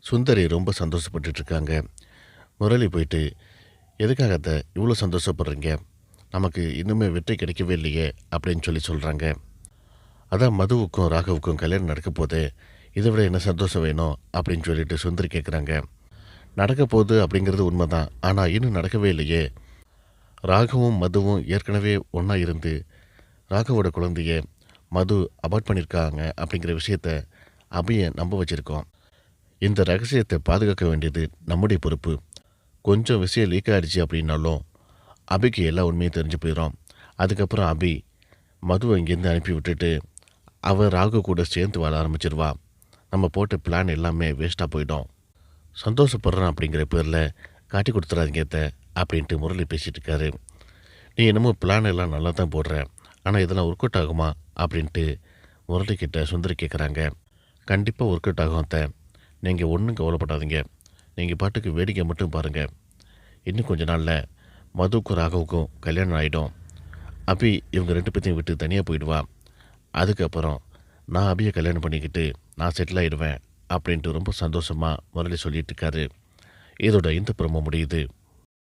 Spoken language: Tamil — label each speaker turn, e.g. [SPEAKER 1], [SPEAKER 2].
[SPEAKER 1] சுந்தரி ரொம்ப சந்தோஷப்பட்டுட்டு இருக்காங்க. முரளி போயிட்டு, "எதுக்காக அத்த இவ்வளோ சந்தோஷப்படுறீங்க? நமக்கு இன்னுமே வெற்றி கிடைக்கவே இல்லையே!" அப்படின்னு சொல்றாங்க. "அதான் மதுவுக்கும் ராகவுக்கும் கல்யாணம் நடக்க போதே, இதை விட என்ன சந்தோஷம் வேணும்?" அப்படின்னு சொல்லிட்டு சுந்தரி கேட்குறாங்க. "நடக்க போகுது அப்படிங்கிறது உண்மைதான். ஆனால் இன்னும் நடக்கவே இல்லையே. ராகவும் மதுவும் ஏற்கனவே ஒன்றா இருந்து ராகவோட குழந்தைய மது அபார்ட் பண்ணியிருக்காங்க அப்படிங்கிற விஷயத்த அபியை நம்ப வச்சிருக்கோம். இந்த ரகசியத்தை பாதுகாக்க வேண்டியது நம்முடைய பொறுப்பு. கொஞ்சம் விஷயம் லீக் ஆகிடுச்சு அப்படின்னாலும் அபிக்கு எல்லா உண்மையும் தெரிஞ்சு போயிடும். அதுக்கப்புறம் அபி மதுவை இங்கேருந்து அனுப்பி விட்டுட்டு அவள் ராகு கூட சேர்ந்து வாழ ஆரம்பிச்சிருவா. நம்ம போட்ட பிளான் எல்லாமே வேஸ்ட்டாக போயிடும். சந்தோஷப்படுறான் அப்படிங்கிற பேரில் காட்டி கொடுத்துறாதீங்க அத்த அப்படின்ட்டு முரளி பேசிகிட்டு இருக்காரு. "நீ என்னமோ பிளான் எல்லாம் நல்லா தான் போடுற, ஆனால் இதெல்லாம் ஒர்க் அவுட் ஆகுமா?" அப்படின்ட்டு முரளிக்கிட்ட சுந்தரி கேட்குறாங்க. "கண்டிப்பாக ஒர்க் அவுட் ஆகும் அத்த. நீங்கள் ஒன்றும் கவலைப்படாதீங்க. நீங்கள் பாட்டுக்கு வேடிக்கை மட்டும் பாருங்கள். இன்னும் கொஞ்ச நாளில் மதுவுக்கும் ராகவுக்கும் கல்யாணம் ஆகிடும். அபி இவங்க 2 பேத்தையும் விட்டு தனியாக போயிடுவா. அதுக்கப்புறம் நான் அபியை கல்யாணம் பண்ணிக்கிட்டு நான் செட்டில் ஆகிடுவேன்." அப்படின்ட்டு ரொம்ப சந்தோஷமாக முரளி சொல்லிட்டு இருக்காரு. இதோட இந்த ப்ரோமோ முடியுது.